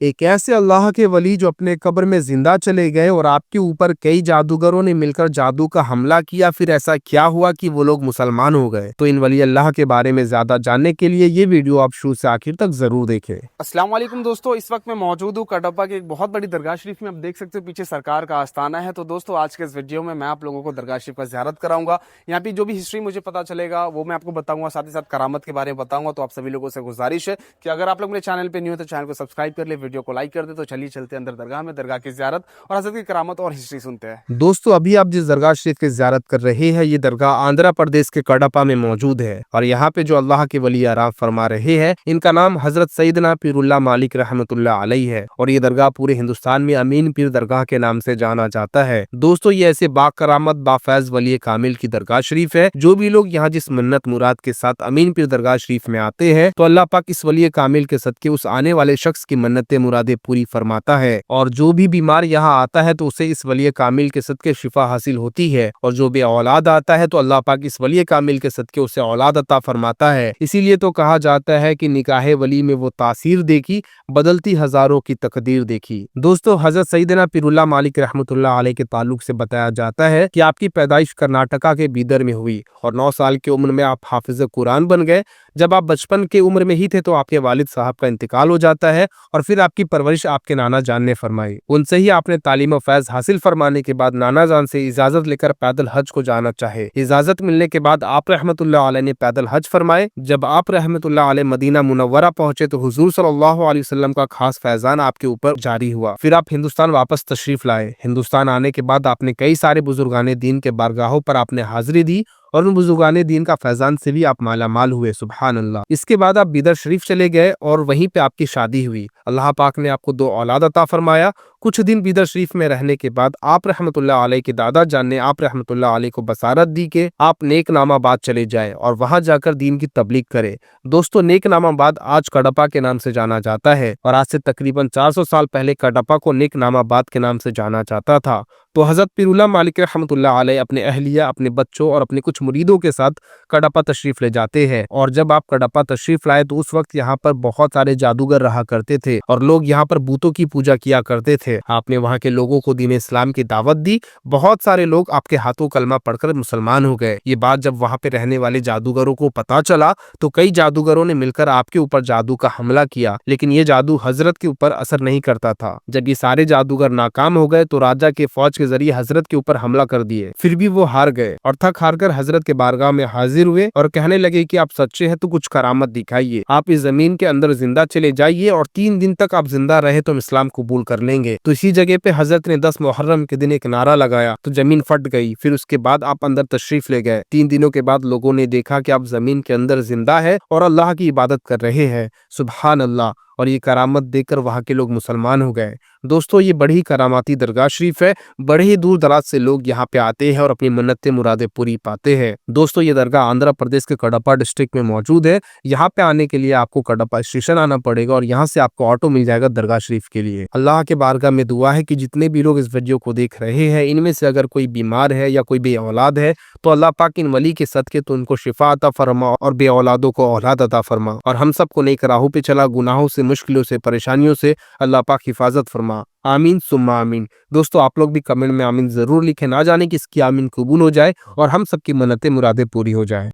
ایک ایسے اللہ کے ولی جو اپنے قبر میں زندہ چلے گئے اور آپ کے اوپر کئی جادوگروں نے مل کر جادو کا حملہ کیا، پھر ایسا کیا ہوا کہ وہ لوگ مسلمان ہو گئے؟ تو ان ولی اللہ کے بارے میں زیادہ جاننے کے لیے یہ ویڈیو آپ شروع سے آخر تک ضرور دیکھیں۔ السلام علیکم دوستو، اس وقت میں موجود ہوں کڈپہ کے ایک بہت بڑی درگاہ شریف میں۔ آپ دیکھ سکتے ہو پیچھے سرکار کا آستانہ ہے۔ تو دوستو آج کے اس ویڈیو میں آپ لوگوں کو درگاہ شریف کا زیارت کراؤں گا۔ یہاں پہ جو بھی ہسٹری مجھے پتا چلے گا وہ میں آپ کو بتاؤں گا، ساتھ ہی ساتھ کرامت کے بارے میں بتاؤں گا۔ تو آپ سبھی لوگوں سے گزارش ہے کہ اگر آپ لوگ میرے چینل پہ نیو ہے تو چینل کو سبسکرائب کر لے، ویڈیو کو لائک کر دے۔ تو چلیے چلتے اندر درگاہ میں، درگاہ کی زیارت اور حضرت کی کرامت اور ہسٹری سنتے ہیں۔ دوستو ابھی آپ جس درگاہ شریف کی زیارت کر رہے ہیں، یہ درگاہ آندھرا پردیش کے کڈپہ میں موجود ہے، اور یہاں پہ جو اللہ کے ولی آرام فرما رہے ہیں ان کا نام حضرت سیدنا پیر اللہ مالک رحمۃ اللہ علیہ ہے، اور یہ درگاہ پورے ہندوستان میں امین پیر درگاہ کے نام سے جانا جاتا ہے۔ دوستو یہ ایسے با کرامت با فیض ولی کامل کی درگاہ شریف ہے۔ جو بھی لوگ یہاں جس منت مراد کے ساتھ امین پیر درگاہ شریف میں آتے ہیں تو اللہ پاک اس ولی کامل کے صدقے اس آنے والے شخص کی منتیں مرادیں پوری فرماتا ہے، اور جو بھی بیمار یہاں آتا ہے تو اسے اس ولی کامل کے صدقے شفا حاصل ہوتی ہے، اور جو بے اولاد آتا ہے تو اللہ پاک اس ولی کامل کے صدقے اسے اولاد عطا فرماتا ہے۔ اسی لیے تو کہا جاتا ہے کہ نکاح ولی میں وہ تاثیر دیکھی، بدلتی ہزاروں کی تقدیر دیکھی۔ دوستو حضرت سیدنا پیر اللہ مالک رحمۃ اللہ علیہ کے تعلق سے بتایا جاتا ہے کہ آپ کی پیدائش کرناٹکا کے بیدر میں ہوئی، اور 9 سال کی عمر میں آپ حافظ قرآن بن گئے۔ جب آپ بچپن کے عمر میں ہی تھے تو آپ کے والد صاحب کا انتقال ہو جاتا ہے، اور پھر آپ کی پرورش آپ کے نانا جان نے فرمائی۔ ان سے ہی آپ نے تعلیم و فیض حاصل فرمانے کے بعد نانا جان سے اجازت لے کر پیدل حج کو جانا چاہے۔ اجازت ملنے کے بعد آپ رحمت اللہ علیہ نے پیدل حج فرمائے۔ جب آپ رحمت اللہ علیہ مدینہ منورہ پہنچے تو حضور صلی اللہ علیہ وسلم کا خاص فیضان آپ کے اوپر جاری ہوا۔ پھر آپ ہندوستان واپس تشریف لائے۔ ہندوستان آنے کے بعد آپ نے کئی سارے بزرگان دین کے بارگاہوں پر آپ نے حاضری دی، اور ان بزرگان دین کا فیضان سے بھی آپ مالا مال ہوئے، سبحان اللہ۔ اس کے بعد آپ بیدر شریف چلے گئے، اور وہیں پہ آپ کی شادی ہوئی۔ اللہ پاک نے آپ کو 2 اولاد عطا فرمایا۔ کچھ دن بیدر شریف میں رہنے کے بعد آپ رحمت اللہ علیہ کے دادا جان نے آپ رحمت اللہ علیہ کو بصارت دی کہ آپ نیک نام آباد چلے جائیں اور وہاں جا کر دین کی تبلیغ کرے۔ دوستو نیک نام آباد آج کڈپہ کے نام سے جانا جاتا ہے، اور آج سے تقریباً 400 سال پہلے کڈپہ کو نیک نام آباد کے نام سے جانا جاتا تھا۔ تو حضرت پیر اللہ مالک رحمۃ اللہ علیہ اپنے اہلیہ، اپنے بچوں اور اپنے کچھ مریدوں کے ساتھ کڈپہ تشریف لے جاتے ہیں، اور جب آپ کڈپہ تشریف لائے تو اس وقت یہاں پر بہت سارے جادوگر رہا کرتے تھے، اور لوگ یہاں پر بتوں کی پوجا کیا کرتے تھے۔ آپ نے وہاں کے لوگوں کو دین اسلام کی دعوت دی، بہت سارے لوگ آپ کے ہاتھوں کلمہ پڑھ کر مسلمان ہو گئے۔ یہ بات جب وہاں پہ رہنے والے جادوگروں کو پتا چلا تو کئی جادوگروں نے مل کر آپ کے اوپر جادو کا حملہ کیا، لیکن یہ جادو حضرت کے اوپر اثر نہیں کرتا تھا۔ جب یہ سارے جادوگر ناکام ہو گئے تو راجا کے فوج کے ذریعے حضرت کے اوپر حملہ کر دیے، پھر بھی وہ ہار گئے، اور تھک ہار کر حضرت کے بارگاہ میں حاضر ہوئے اور کہنے لگے کہ آپ سچے ہیں تو کچھ کرامت دکھائیے، آپ اس زمین کے اندر زندہ چلے جائیے اور 3 دن تک آپ زندہ رہے تو ہم اسلام قبول کر لیں گے۔ تو اسی جگہ پہ حضرت نے 10 محرم کے دن ایک نعرہ لگایا تو زمین پھٹ گئی۔ پھر اس کے بعد آپ اندر تشریف لے گئے۔ 3 دنوں کے بعد لوگوں نے دیکھا کہ آپ زمین کے اندر زندہ ہے اور اللہ کی عبادت کر رہے ہیں، سبحان اللہ، اور یہ کرامت دیکھ کر وہاں کے لوگ مسلمان ہو گئے۔ دوستو یہ بڑی کراماتی درگاہ شریف ہے، بڑے ہی دور دراز سے لوگ یہاں پہ آتے ہیں اور اپنی منتیں مرادیں پوری پاتے ہیں۔ دوستو یہ درگاہ آندھرا پردیش کے کڈپہ ڈسٹرکٹ میں موجود ہے۔ یہاں پہ آنے کے لیے آپ کو کڈپہ اسٹیشن آنا پڑے گا، اور یہاں سے آپ کو آٹو مل جائے گا درگاہ شریف کے لیے۔ اللہ کے بارگاہ میں دعا ہے کہ جتنے بھی لوگ اس ویڈیو کو دیکھ رہے ہیں ان میں سے اگر کوئی بیمار ہے یا کوئی بے اولاد ہے تو اللہ پاک ان ولی کے صدقے تو ان کو شفا عطا فرما، اور بے اولادوں کو اولاد عطا فرما، اور ہم سب کو نیک راہوں پہ چلا، گناہوں سے، مشکلوں سے، پریشانیوں سے اللہ پاک حفاظت فرما، آمین ثم آمین۔ دوستو آپ لوگ بھی کمنٹ میں آمین ضرور لکھیں، نہ جانے کہ اس کی آمین قبول ہو جائے اور ہم سب کی منتیں مرادیں پوری ہو جائیں۔